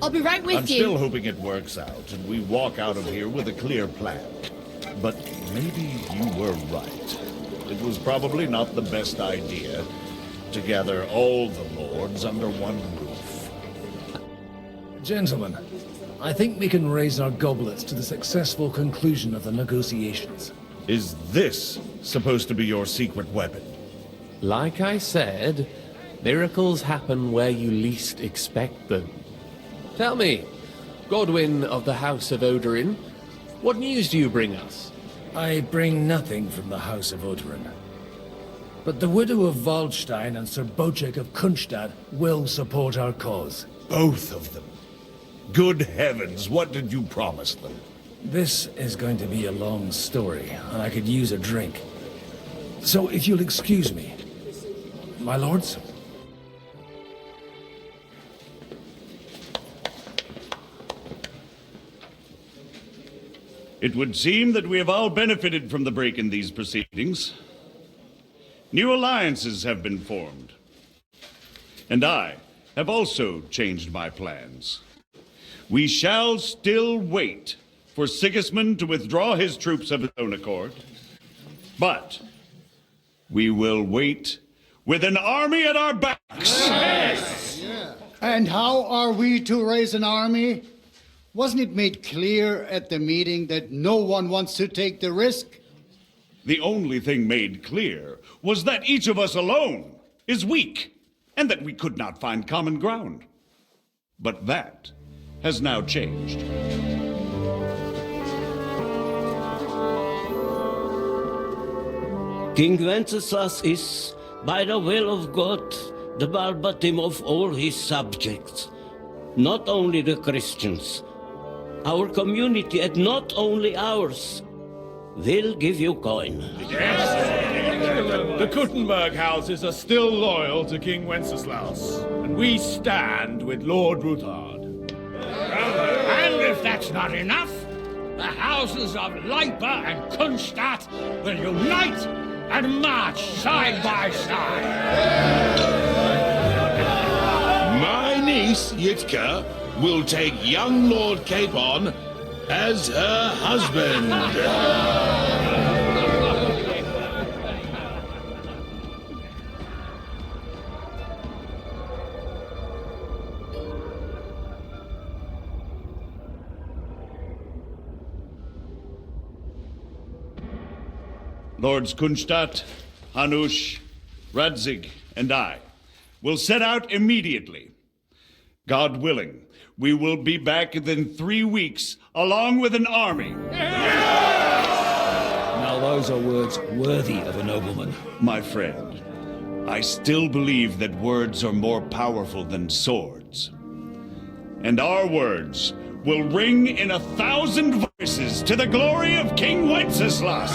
I'll be right with I'm you. still hoping it works out and we walk out of here with a clear plan. But maybe you were right. It was probably not the best idea to gather all the lords under one roof. Gentlemen, I think we can raise our goblets to the successful conclusion of the negotiations. Is this supposed to be your secret weapon? Like I said, miracles happen where you least expect them. Tell me, Godwin of the House of Odorin, what news do you bring us? I bring nothing from the House of Odorin. But the widow of Waldstein and Sir Bocek of Kunstadt will support our cause. Both of them. Good heavens, what did you promise them? This is going to be a long story, and I could use a drink. So if you'll excuse me, my lords? It would seem that we have all benefited from the break in these proceedings. New alliances have been formed. And I have also changed my plans. We shall still wait for Sigismund to withdraw his troops of his own accord. But we will wait with an army at our backs. Yes. Yeah. And how are we to raise an army? Wasn't it made clear at the meeting that no one wants to take the risk? The only thing made clear was that each of us alone is weak, and that we could not find common ground. But that has now changed. King Wenceslas is, by the will of God, the Balbatim of all his subjects, not only the Christians. Our community, and not only ours, will give you coin. The Kuttenberg houses are still loyal to King Wenceslaus, and we stand with Lord Ruthard. And if that's not enough, the houses of Leipa and Kunstadt will unite and march side by side. My niece, Yitka, will take young Lord Capon as her husband. Lords Kunstadt, Hanush, Radzig, and I will set out immediately. God willing, we will be back within 3 weeks, along with an army. Now those are words worthy of a nobleman. My friend, I still believe that words are more powerful than swords. And our words will ring in 1,000 voices to the glory of King Wenceslas.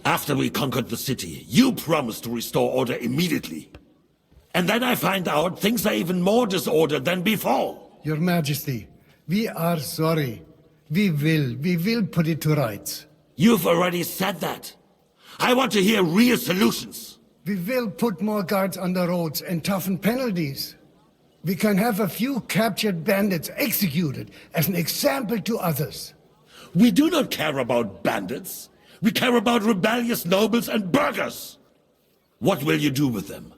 After we conquered the city, you promised to restore order immediately. And then I find out things are even more disordered than before. Your Majesty, we are sorry. We will put it to rights. You've already said that. I want to hear real solutions. We will put more guards on the roads and toughen penalties. We can have a few captured bandits executed as an example to others. We do not care about bandits. We care about rebellious nobles and burghers. What will you do with them?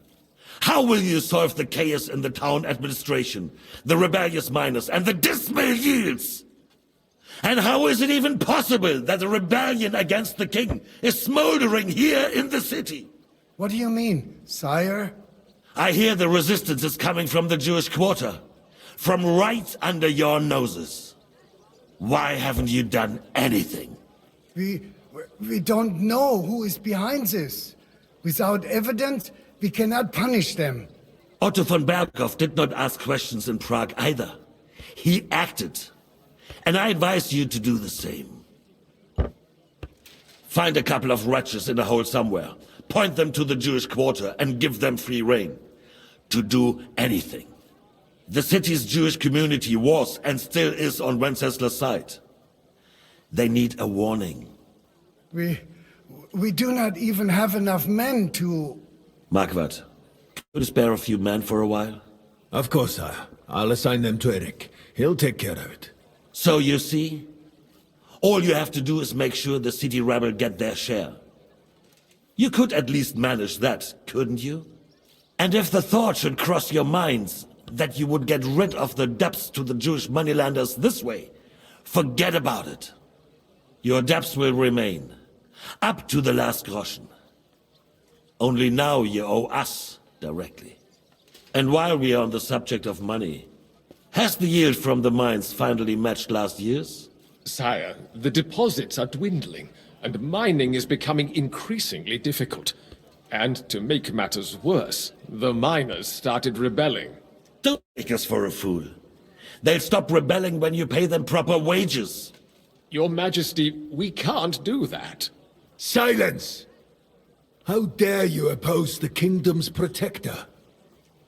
How will you solve the chaos in the town administration, the rebellious miners, and the dismal yields? And how is it even possible that a rebellion against the king is smoldering here in the city? What do you mean, sire? I hear the resistance is coming from the Jewish quarter, from right under your noses. Why haven't you done anything? We don't know who is behind this. Without evidence, we cannot punish them. Otto von Berghoff did not ask questions in Prague either. He acted. And I advise you to do the same. Find a couple of wretches in a hole somewhere, point them to the Jewish quarter, and give them free rein to do anything. The city's Jewish community was and still is on Wencesla's side. They need a warning. We do not even have enough men to... Marquardt, could you spare a few men for a while? Of course, sire. I'll assign them to Eric. He'll take care of it. So you see, all you have to do is make sure the city rebel get their share. You could at least manage that, couldn't you? And if the thought should cross your minds that you would get rid of the debts to the Jewish moneylenders this way, forget about it. Your debts will remain, up to the last groschen. Only now you owe us directly. And while we are on the subject of money, has the yield from the mines finally matched last year's? Sire, the deposits are dwindling, and mining is becoming increasingly difficult. And to make matters worse, the miners started rebelling. Don't take us for a fool. They'll stop rebelling when you pay them proper wages. Your Majesty, we can't do that. Silence! How dare you oppose the kingdom's protector?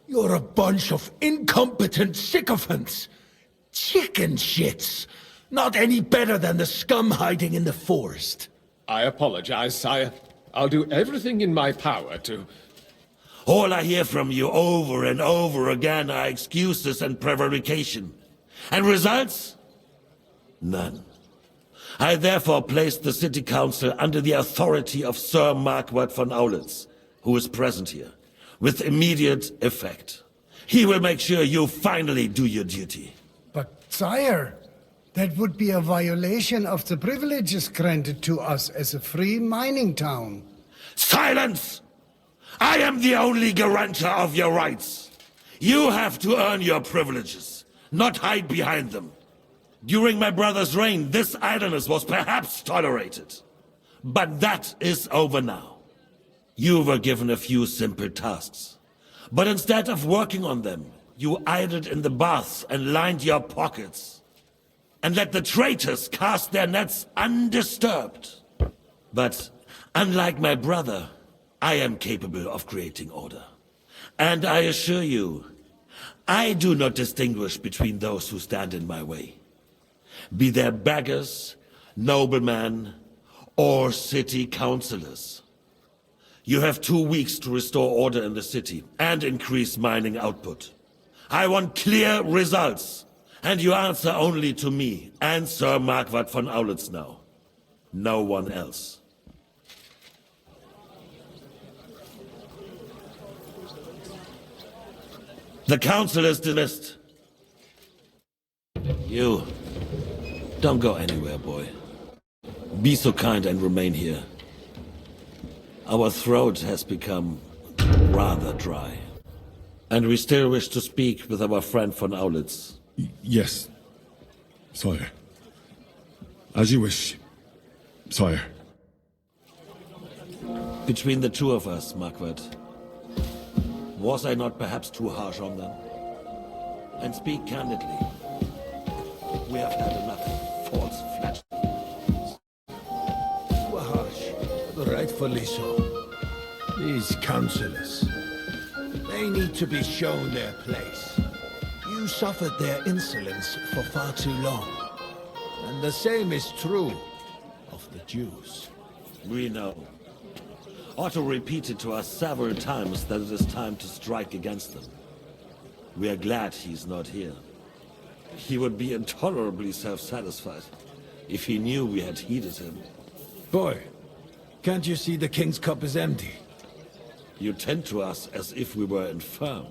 You're a bunch of incompetent sycophants! Chicken shits! Not any better than the scum hiding in the forest. I apologize, sire. I'll do everything in my power to... All I hear from you over and over again are excuses and prevarication. And results? None. I therefore placed the city council under the authority of Sir Marquardt von Aulitz, who is present here, with immediate effect. He will make sure you finally do your duty. But, sire, that would be a violation of the privileges granted to us as a free mining town. Silence! I am the only guarantor of your rights. You have to earn your privileges, not hide behind them. During my brother's reign, this idleness was perhaps tolerated. But that is over now. You were given a few simple tasks. But instead of working on them, you idled in the baths and lined your pockets. And let the traitors cast their nets undisturbed. But unlike my brother, I am capable of creating order. And I assure you, I do not distinguish between those who stand in my way. Be they beggars, noblemen, or city councillors. You have 2 weeks to restore order in the city and increase mining output. I want clear results, and you answer only to me and Sir Marquardt von Aulitz now. No one else. The council is dismissed. You, don't go anywhere, boy. Be so kind and remain here. Our throat has become rather dry. And we still wish to speak with our friend von Aulitz. Yes, sire. As you wish, sire. Between the two of us, Marquardt, was I not perhaps too harsh on them? And speak candidly, we have had enough false flattery. You were harsh, rightfully so. These councillors, they need to be shown their place. You suffered their insolence for far too long. And the same is true of the Jews. We know. Otto repeated to us several times that it is time to strike against them. We are glad he's not here. He would be intolerably self-satisfied if he knew we had heeded him. Boy, can't you see the king's cup is empty? You tend to us as if we were infirm.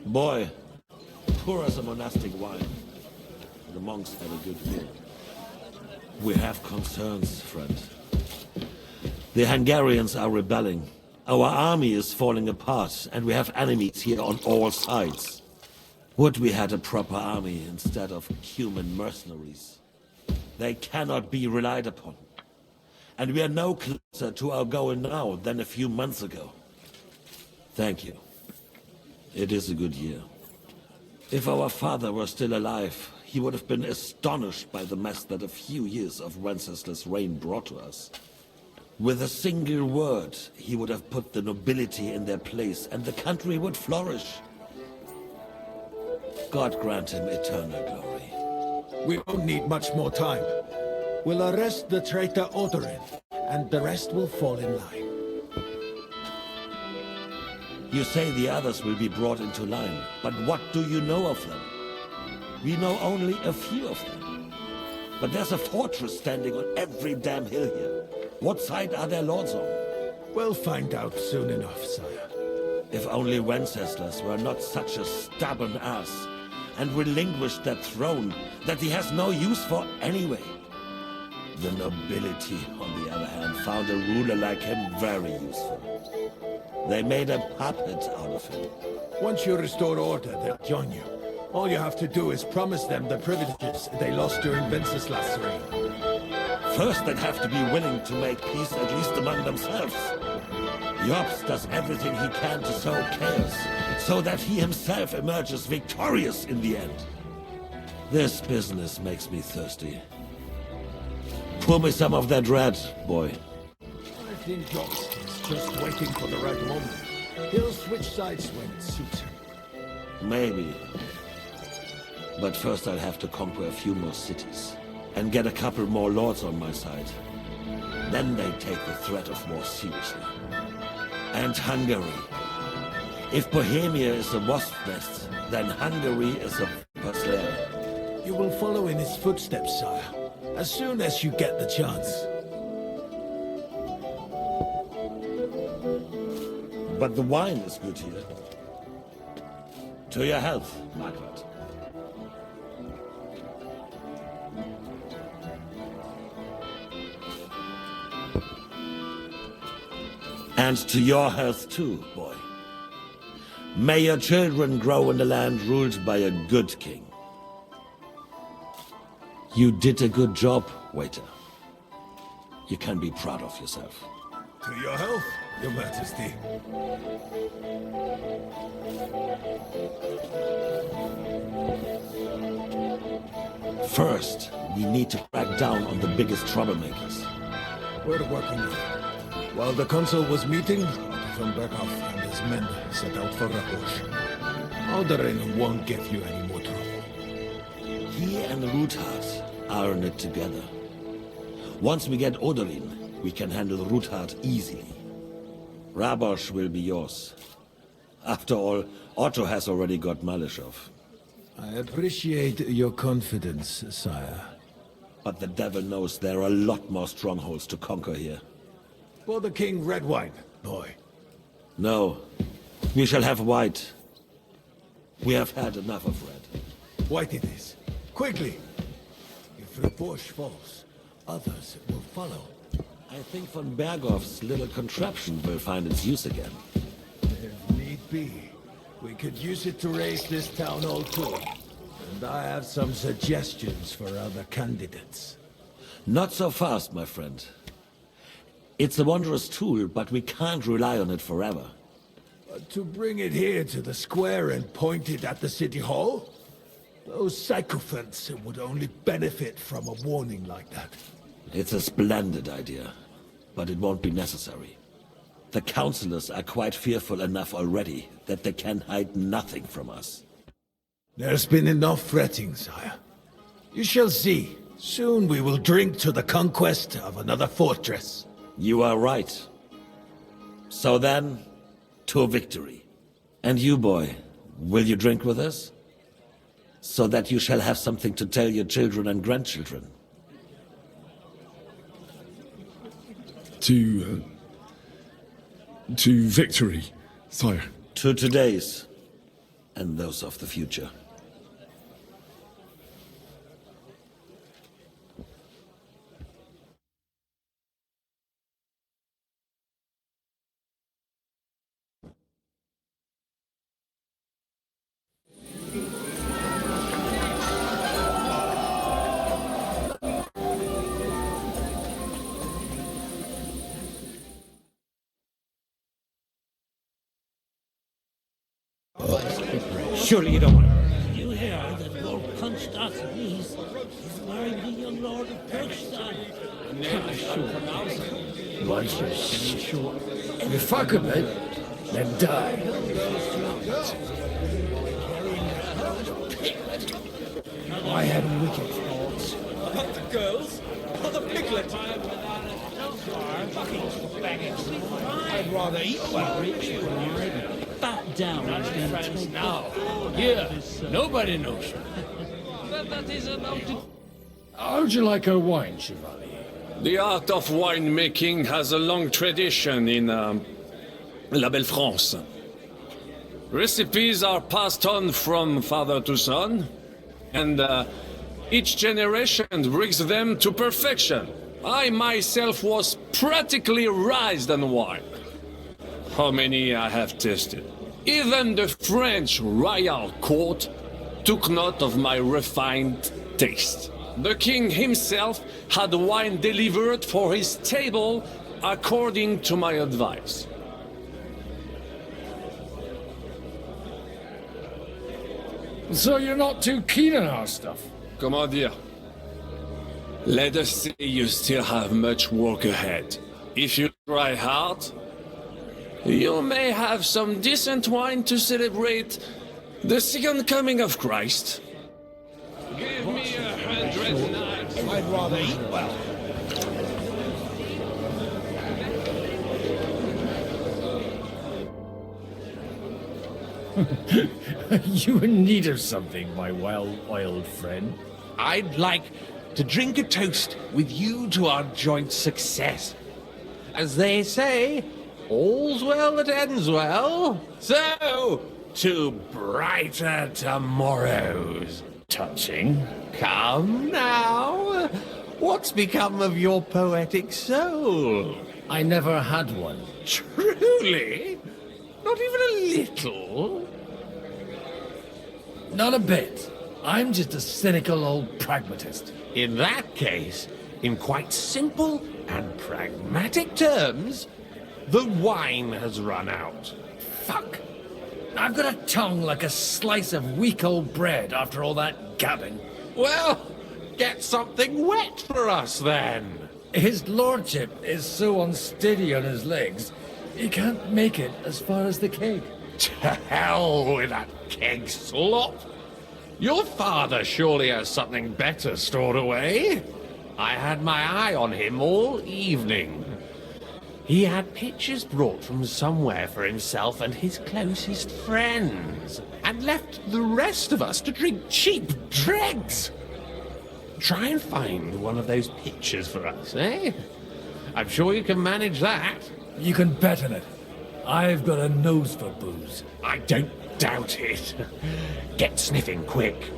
Boy, pour us a monastic wine. The monks had a good meal. We have concerns, friend. The Hungarians are rebelling. Our army is falling apart, and we have enemies here on all sides. Would we had a proper army instead of human mercenaries? They cannot be relied upon. And we are no closer to our goal now than a few months ago. Thank you. It is a good year. If our father were still alive, he would have been astonished by the mess that a few years of Wenceslas' reign brought to us. With a single word, he would have put the nobility in their place, and the country would flourish. God grant him eternal glory. We don't need much more time. We'll arrest the traitor Odorin, and the rest will fall in line. You say the others will be brought into line, but what do you know of them? We know only a few of them. But there's a fortress standing on every damn hill here. What side are their lords on? We'll find out soon enough, sire. If only Wenceslas were not such a stubborn ass, and relinquished that throne that he has no use for anyway. The nobility, on the other hand, found a ruler like him very useful. They made a puppet out of him. Once you restore order, they'll join you. All you have to do is promise them the privileges they lost during Wenceslas' reign. First, they'd have to be willing to make peace, at least among themselves. Jops does everything he can to sow chaos, so that he himself emerges victorious in the end. This business makes me thirsty. Pour me some of that red, boy. I think Jops is just waiting for the right moment. He'll switch sides when it suits him. Maybe. But first I'll have to conquer a few more cities, and get a couple more lords on my side. Then they take the threat of war seriously. And Hungary. If Bohemia is a wasp nest, then Hungary is a viper's lair. You will follow in his footsteps, sire, as soon as you get the chance. But the wine is good here. To your health, Margaret. And to your health too, boy. May your children grow in a land ruled by a good king. You did a good job, waiter. You can be proud of yourself. To your health, Your Majesty. First, we need to crack down on the biggest troublemakers. We're working on it. While the consul was meeting, Otto von Berghoff and his men set out for Raposh. Odorin won't give you any more trouble. He and Ruthard are in it together. Once we get Odorin, we can handle Ruthard easily. Rabosh will be yours. After all, Otto has already got Malishov. I appreciate your confidence, sire. But the devil knows there are a lot more strongholds to conquer here. For the king, red wine, boy. No. We shall have white. We have had enough of red. White it is. Quickly! If Raposh falls, others will follow. I think von Berghoff's little contraption will find its use again. If need be, we could use it to raise this town hall too. And I have some suggestions for other candidates. Not so fast, my friend. It's a wondrous tool, but we can't rely on it forever. But to bring it here to the square and point it at the city hall? Those sycophants would only benefit from a warning like that. It's a splendid idea, but it won't be necessary. The councillors are quite fearful enough already that they can hide nothing from us. There's been enough fretting, sire. You shall see. Soon we will drink to the conquest of another fortress. You are right. So then, to victory. And you, boy, will you drink with us? So that you shall have something to tell your children and grandchildren. To victory, sire. To today's, and those of the future. Surely you don't want to... You hear that Lord Kunstadt is marrying the young Lord of Bergstein. Sure. If I could, then die. I had wicked thoughts. About the girls? Or the piglet? I'd rather eat well. Back down. Now, here, nobody knows. That is about to... How'd you like a wine, Chevalier? The art of winemaking has a long tradition in La Belle France. Recipes are passed on from father to son, and each generation brings them to perfection. I myself was practically raised on wine. How many I have tasted. Even the French royal court took note of my refined taste. The king himself had wine delivered for his table according to my advice. So you're not too keen on our stuff? Comment dire? Let us say you still have much work ahead. If you try hard, you may have some decent wine to celebrate the second coming of Christ. Give me 100 knights. I'd rather eat well. You in need of something, my well-oiled friend? I'd like to drink a toast with you to our joint success. As they say, all's well that ends well. So, to brighter tomorrows. Touching. Come now. What's become of your poetic soul? I never had one. Truly? Not even a little? Not a bit. I'm just a cynical old pragmatist. In that case, in quite simple and pragmatic terms, the wine has run out. Fuck. I've got a tongue like a slice of weak old bread after all that gabbing. Well, get something wet for us then. His lordship is so unsteady on his legs, he can't make it as far as the keg. To hell with that keg slop. Your father surely has something better stored away. I had my eye on him all evening. He had pictures brought from somewhere for himself and his closest friends, and left the rest of us to drink cheap dregs. Try and find one of those pictures for us, eh? I'm sure you can manage that. You can bet on it. I've got a nose for booze. I don't doubt it. Get sniffing quick.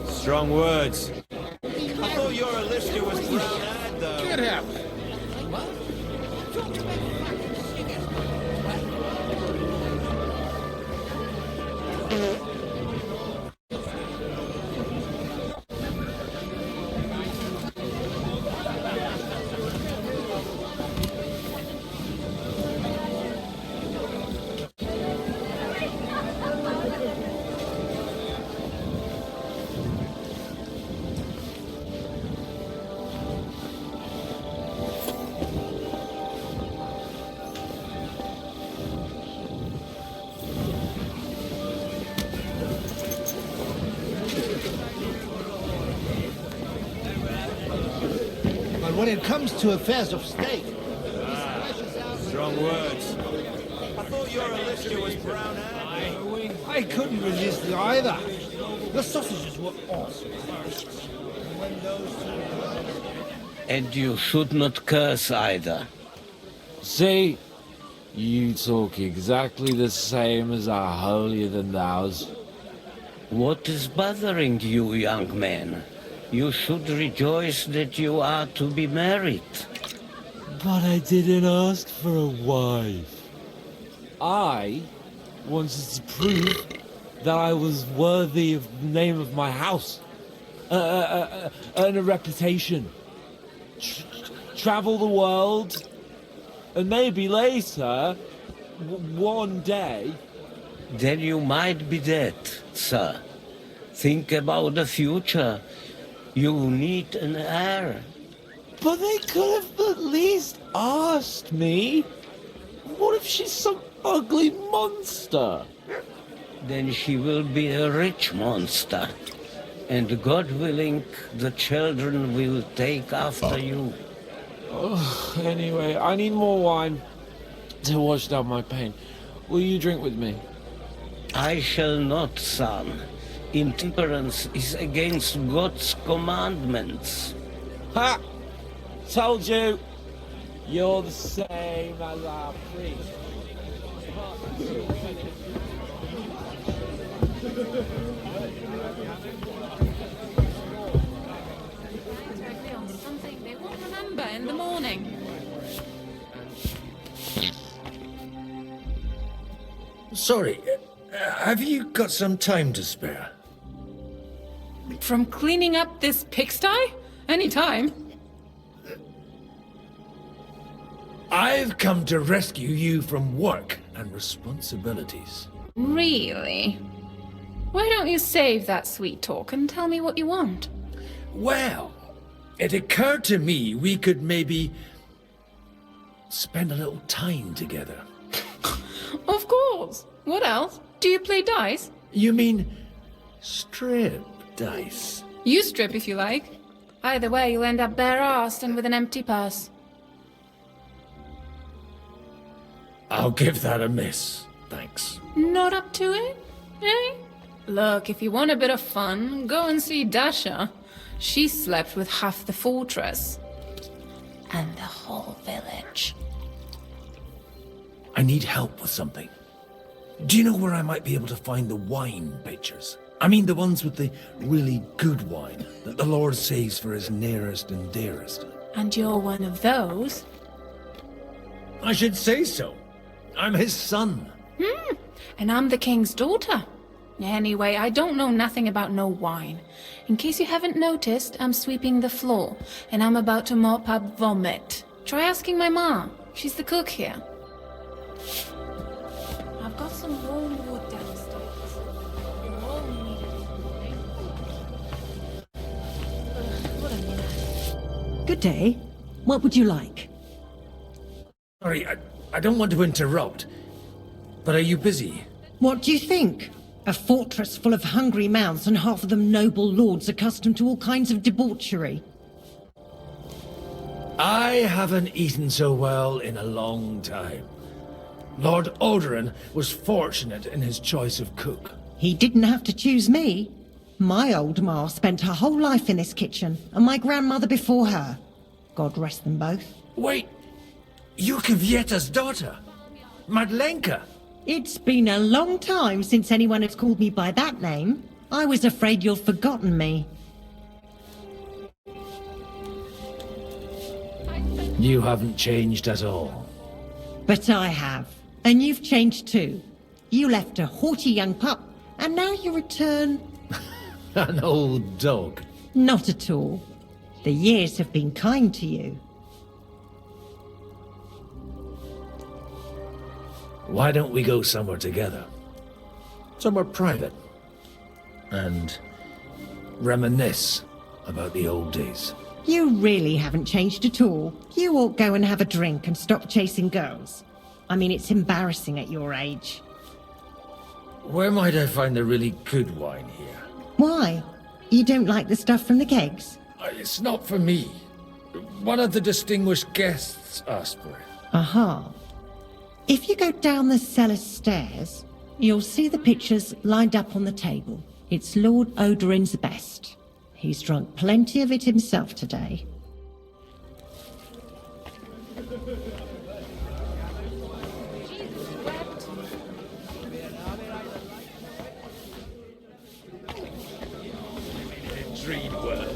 Strong words. I thought your Alistair was brown-eyed, though. Get out. When it comes to affairs of state... Strong words. I thought your Alistair was brown-eyed. I couldn't resist either. The sausages were awesome. And you should not curse either. See? You talk exactly the same as our holier-than-thous. What is bothering you, young man? You should rejoice that you are to be married. But I didn't ask for a wife. I wanted to prove that I was worthy of the name of my house. Earn a reputation. Travel the world. And maybe later, one day... Then you might be dead, sir. Think about the future. You need an heir. But they could have at least asked me. What if she's some ugly monster? Then she will be a rich monster. And God willing, the children will take after you. Anyway, I need more wine to wash down my pain. Will you drink with me? I shall not, son. Intemperance is against God's commandments. Ha! Told you! You're the same as our priest. Something they won't remember in the morning. Sorry, have you got some time to spare? From cleaning up this pigsty? Any time. I've come to rescue you from work and responsibilities. Really? Why don't you save that sweet talk and tell me what you want? Well, it occurred to me we could maybe spend a little time together. Of course. What else? Do you play dice? You mean strip dice? You strip if you like. Either way, you'll end up bare-assed and with an empty purse. I'll give that a miss, thanks. Not up to it? Eh? Look, if you want a bit of fun, go and see Dasha. She slept with half the fortress. And the whole village. I need help with something. Do you know where I might be able to find the wine pitchers? I mean the ones with the really good wine that the Lord saves for his nearest and dearest. And you're one of those? I should say so. I'm his son. And I'm the king's daughter. Anyway, I don't know nothing about no wine. In case you haven't noticed, I'm sweeping the floor, and I'm about to mop up vomit. Try asking my mom. She's the cook here. I've got some warm wood downstairs. You'll all need it this morning. What a mess. Good day. What would you like? Sorry, I don't want to interrupt, but are you busy? What do you think? A fortress full of hungry mouths and half of them noble lords accustomed to all kinds of debauchery. I haven't eaten so well in a long time. Lord Odoran was fortunate in his choice of cook. He didn't have to choose me. My old ma spent her whole life in this kitchen, and my grandmother before her. God rest them both. Wait, you're Kvieta's daughter, Madlenka. It's been a long time since anyone has called me by that name. I was afraid you'd forgotten me. You haven't changed at all. But I have. And you've changed too. You left a haughty young pup, and now you return... An old dog. Not at all. The years have been kind to you. Why don't we go somewhere together? Somewhere private. And reminisce about the old days. You really haven't changed at all. You ought go and have a drink and stop chasing girls. I mean, it's embarrassing at your age. Where might I find the really good wine here? Why? You don't like the stuff from the kegs? It's not for me. One of the distinguished guests asked for it. Aha. If you go down the cellar stairs, you'll see the pictures lined up on the table. It's Lord Odorin's best. He's drunk plenty of it himself today. Dream world.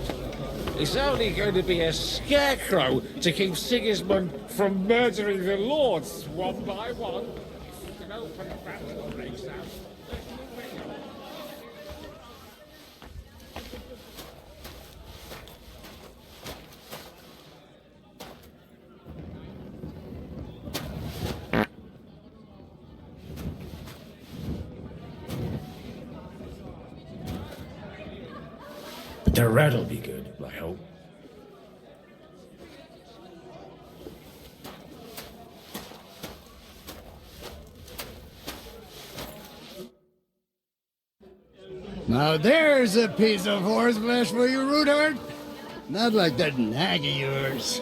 It's only going to be a scarecrow to keep Sigismund from murdering the lords one by one. An open battle breaks out. The rat'll be good, I hope. Now there's a piece of horseflesh for you, Rudard. Not like that nag of yours.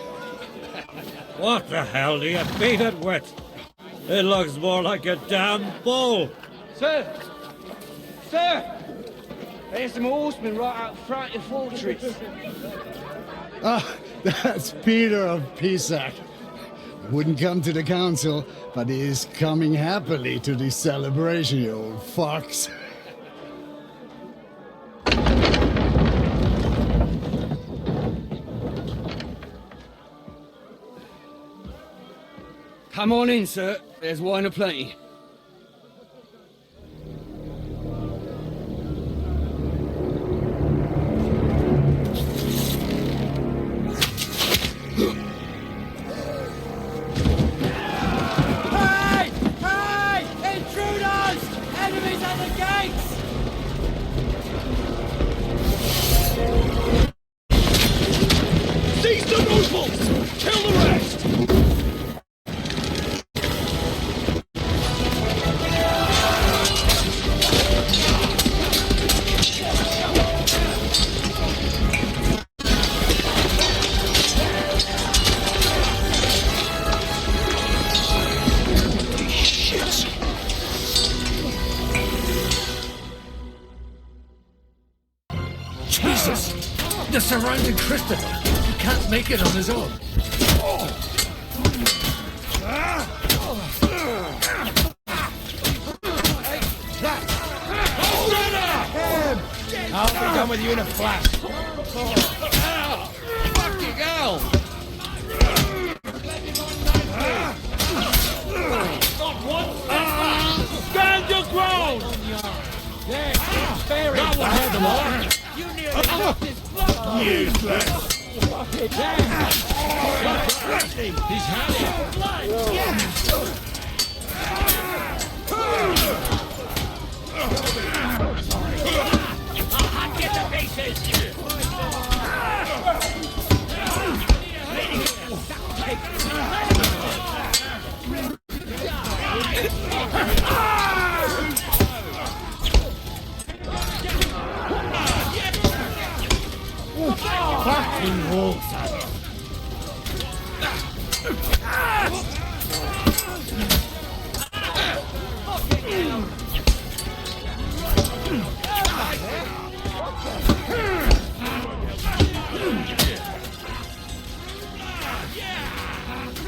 What the hell do you beat it with? It looks more like a damn bull. Sir! Sir! There's some horsemen right out front of the fortress. Ah, that's Peter of Pisac. Wouldn't come to the council, but he is coming happily to the celebration, you old fox. Come on in, sir. There's wine aplenty. Hey! Hey! Intruders! Enemies at the gates! Seize the nobles! Kill the rest! Jesus! They're surrounding Christopher. He can't make it on his own. I'll be done with you in a flash. Fucking hell! Stand your ground! There, bury That will hurt them all. You nearly lost his blood! Useless! He's had it. I'll get the pieces! Fucking wolves!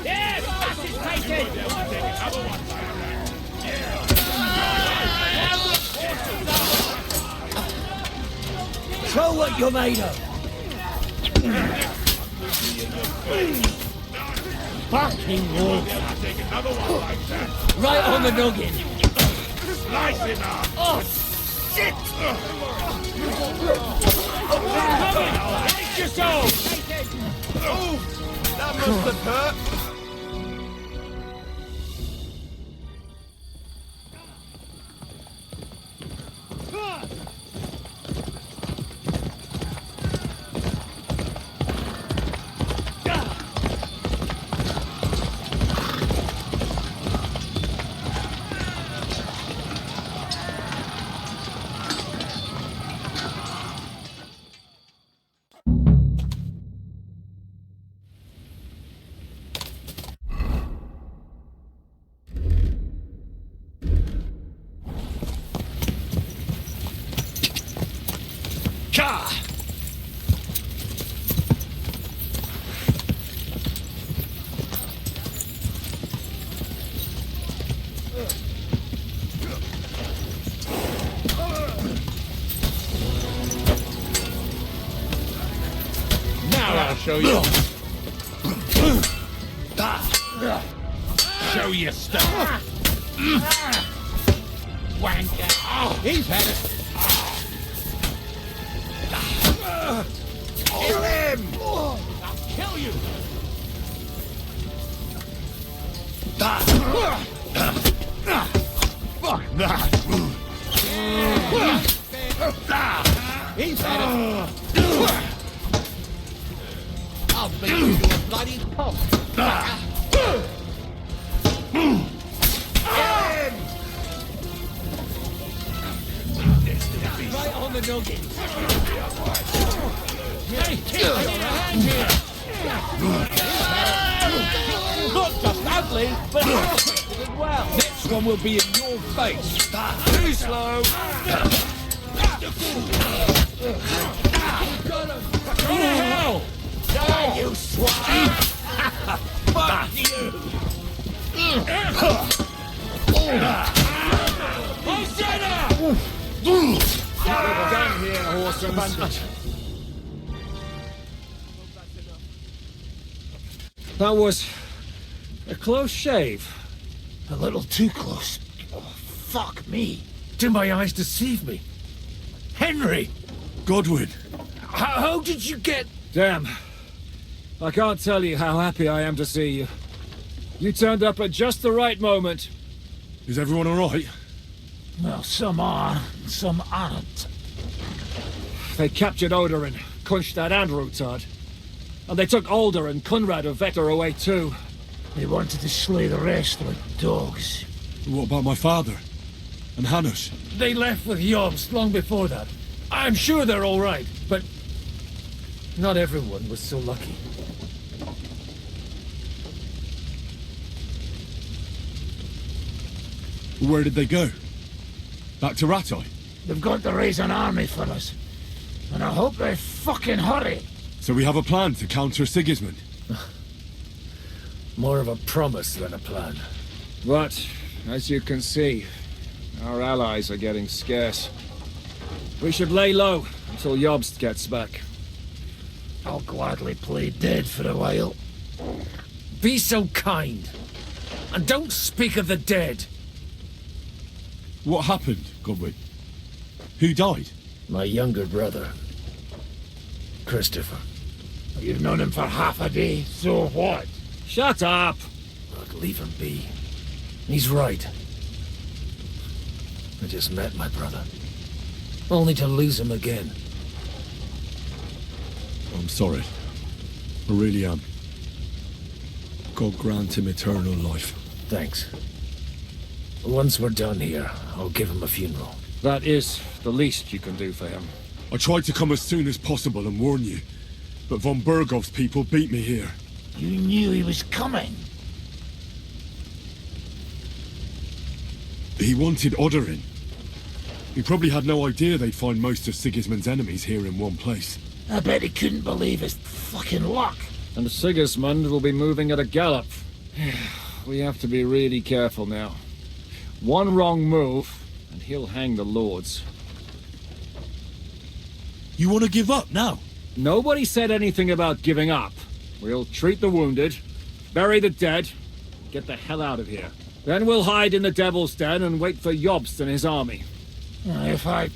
Yes! That's his taken! Show what you're made of! Fucking wolf! Right on the noggin! Slice him up! Oh, shit! Take yourself! That must have hurt. Now I'll show you. Show you stuff. Wanker. Oh, he's had it. Kill him! I'll kill you! Fuck that! He's had it! I'll beat you to a bloody pulp! Right on the noggin! Hey, kill your hand here! Not just ugly, but effective as well! Next one will be in your face! Too slow! Hell! Die, you swine! Fuck you! Down here, horse and bandit. That was a close shave. A little too close. Oh, fuck me. Did my eyes deceive me? Henry! Godwin! How did you get... Damn. I can't tell you how happy I am to see you. You turned up at just the right moment. Is everyone alright? Well, some are, some aren't. They captured Odorin, Kunstad and Rutard. And they took Alder and Kunrad of Vetter away too. They wanted to slay the rest like dogs. What about my father? And Hanush? They left with Jobst long before that. I'm sure they're all right, but not everyone was so lucky. Where did they go? Back to Rattay? They've got to raise an army for us. And I hope they fucking hurry. So we have a plan to counter Sigismund? More of a promise than a plan. But, as you can see, our allies are getting scarce. We should lay low until Jobst gets back. I'll gladly play dead for a while. Be so kind. And don't speak of the dead. What happened, Godwin? Who died? My younger brother. Christopher. You've known him for half a day, so what? Shut up! Look, leave him be. He's right. I just met my brother. Only to lose him again. I'm sorry. I really am. God grant him eternal life. Thanks. Once we're done here, I'll give him a funeral. That is the least you can do for him. I tried to come as soon as possible and warn you, but von Bergov's people beat me here. You knew he was coming. He wanted Odorin. He probably had no idea they'd find most of Sigismund's enemies here in one place. I bet he couldn't believe his fucking luck. And Sigismund will be moving at a gallop. We have to be really careful now. One wrong move, and he'll hang the lords. You want to give up now? Nobody said anything about giving up. We'll treat the wounded, bury the dead, get the hell out of here. Then we'll hide in the Devil's Den and wait for Jobst and his army. If I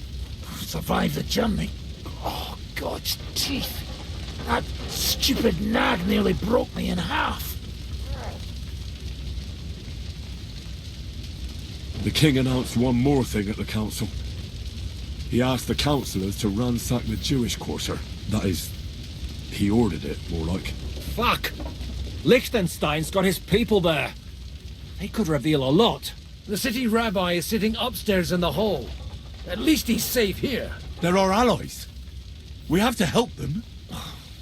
survive the journey... Oh, God's teeth. That stupid nag nearly broke me in half. The king announced one more thing at the council. He asked the councillors to ransack the Jewish quarter. That is, he ordered it, more like. Fuck! Liechtenstein's got his people there. They could reveal a lot. The city rabbi is sitting upstairs in the hall. At least he's safe here. They're our allies. We have to help them.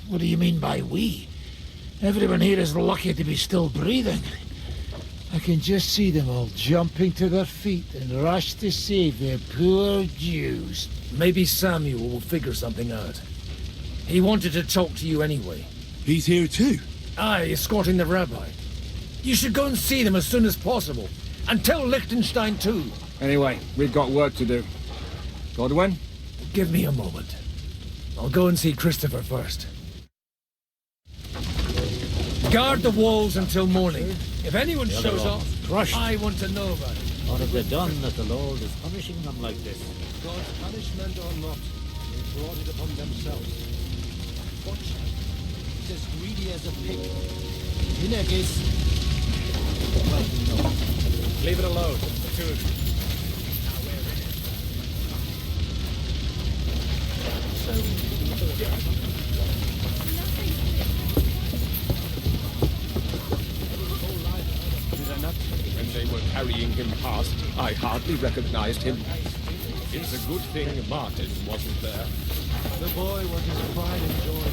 What do you mean by we? Everyone here is lucky to be still breathing. I can just see them all jumping to their feet and rush to save their poor Jews. Maybe Samuel will figure something out. He wanted to talk to you anyway. He's here too? Aye, escorting the rabbi. You should go and see them as soon as possible. And tell Liechtenstein too. Anyway, we've got work to do. Godwin? Give me a moment. I'll go and see Christopher first. Guard the walls until morning. If anyone shows up, I want to know about it. What have they done that the Lord is punishing them like this? God's punishment or not, they brought it upon themselves. Watch him. He's as greedy as a pig. Hinnergis. Well, no. Leave it alone, the two of you. Now we're in it. When they were carrying him past, I hardly recognized him. It's a good thing Martin wasn't there. The boy was his pride and joy.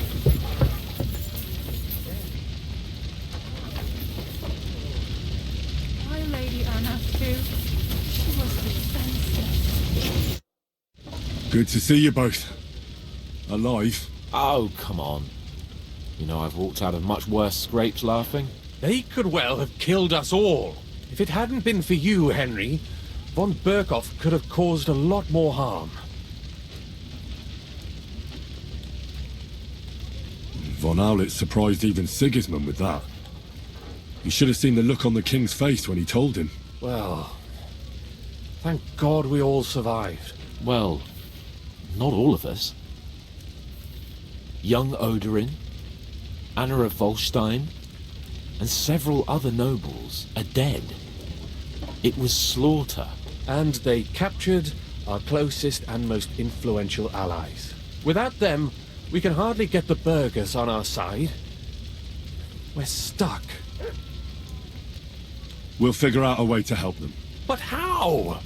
My Lady Anna, too. She was defenseless. Good to see you both. Alive. Oh, come on. You know I've walked out of much worse scrapes laughing. They could well have killed us all. If it hadn't been for you, Henry, von Berkhoff could have caused a lot more harm. Von Owlet surprised even Sigismund with that. You should have seen the look on the king's face when he told him. Well, thank God we all survived. Well, not all of us. Young Oderin, Anna of Volstein, and several other nobles are dead. It was slaughter. And they captured our closest and most influential allies. Without them, we can hardly get the burghers on our side. We're stuck. We'll figure out a way to help them. But how?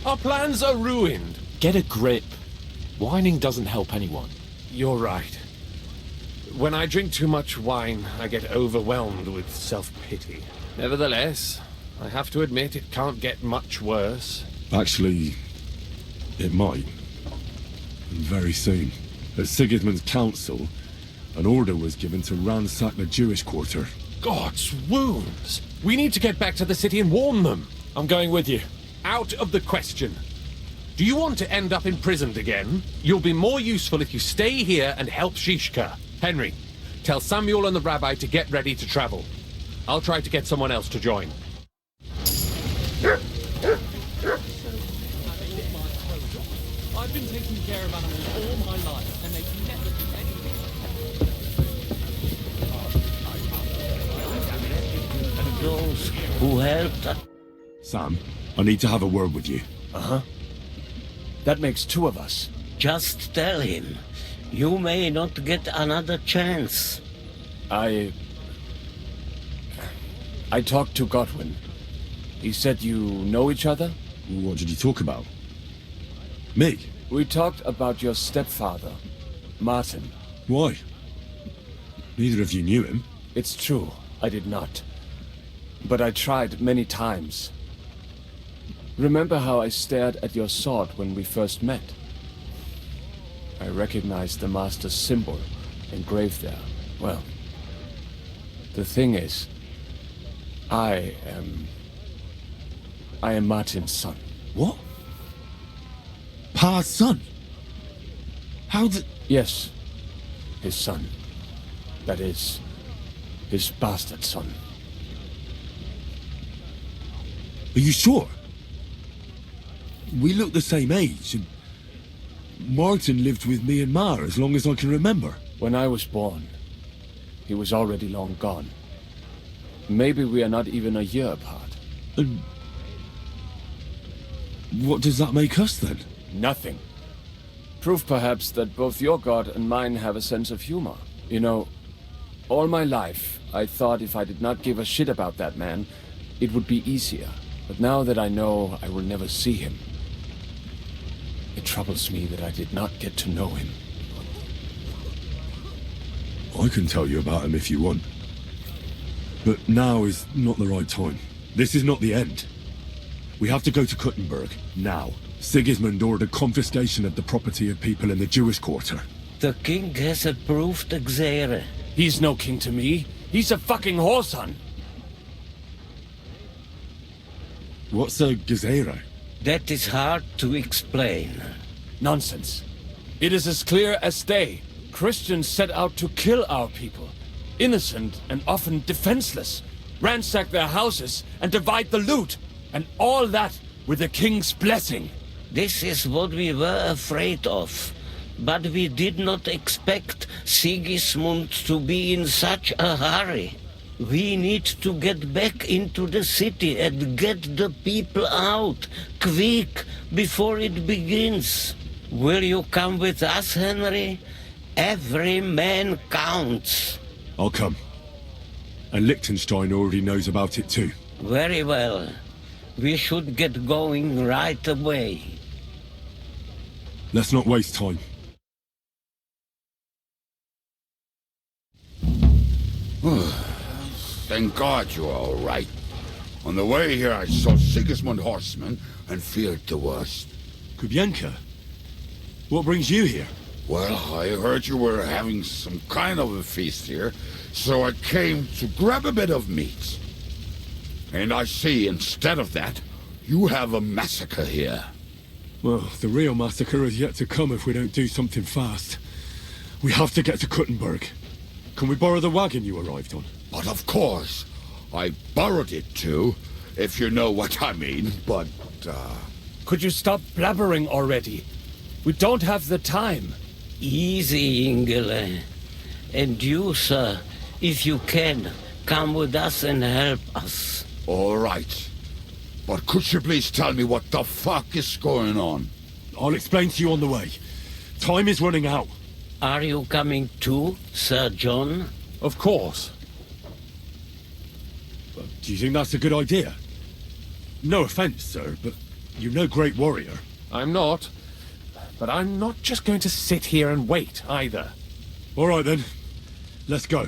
Our plans are ruined. Get a grip. Whining doesn't help anyone. You're right. When I drink too much wine, I get overwhelmed with self-pity. Nevertheless, I have to admit it can't get much worse. Actually, it might. And very soon. At Sigismund's council, an order was given to ransack the Jewish quarter. God's wounds! We need to get back to the city and warn them. I'm going with you. Out of the question. Do you want to end up imprisoned again? You'll be more useful if you stay here and help Shishka. Henry, tell Samuel and the rabbi to get ready to travel. I'll try to get someone else to join. I've been taking care of animals all my life, and they've never been anything. And those who helped us. Sam, I need to have a word with you. Uh-huh. That makes two of us. Just tell him. You may not get another chance. I talked to Godwin. He said you know each other? What did you talk about? Me? We talked about your stepfather, Martin. Why? Neither of you knew him. It's true, I did not. But I tried many times. Remember how I stared at your sword when we first met? I recognized the Master's symbol engraved there. Well, the thing is, I am Martin's son. What? Pa's son? How did... Yes, his son. That is, his bastard son. Are you sure? We look the same age, and Martin lived with me and Ma as long as I can remember. When I was born, he was already long gone. Maybe we are not even a year apart. And what does that make us then? Nothing. Proof perhaps that both your god and mine have a sense of humor. You know, all my life, I thought if I did not give a shit about that man, it would be easier. But now that I know I will never see him, it troubles me that I did not get to know him. I can tell you about him if you want. But now is not the right time. This is not the end. We have to go to Kuttenberg, now. Sigismund ordered confiscation of the property of people in the Jewish quarter. The king has approved Xere. He's no king to me. He's a fucking whoreson. What's a Gezerah? That is hard to explain. Nonsense. It is as clear as day. Christians set out to kill our people. Innocent and often defenseless. Ransack their houses and divide the loot. And all that with the king's blessing. This is what we were afraid of. But we did not expect Sigismund to be in such a hurry. We need to get back into the city and get the people out, quick, before it begins. Will you come with us, Henry? Every man counts. I'll come. And Liechtenstein already knows about it too. Very well. We should get going right away. Let's not waste time. Thank God you're all right. On the way here, I saw Sigismund horsemen and feared the worst. Kubienka? What brings you here? Well, I heard you were having some kind of a feast here, so I came to grab a bit of meat. And I see, instead of that, you have a massacre here. Well, the real massacre is yet to come if we don't do something fast. We have to get to Kuttenberg. Can we borrow the wagon you arrived on? But of course. I borrowed it too, if you know what I mean, but, Could you stop blabbering already? We don't have the time. Easy, Ingele. And you, sir, if you can, come with us and help us. All right. But could you please tell me what the fuck is going on? I'll explain to you on the way. Time is running out. Are you coming too, Sir John? Of course. But do you think that's a good idea? No offense, sir, but you're no great warrior. I'm not. But I'm not just going to sit here and wait, either. All right, then. Let's go.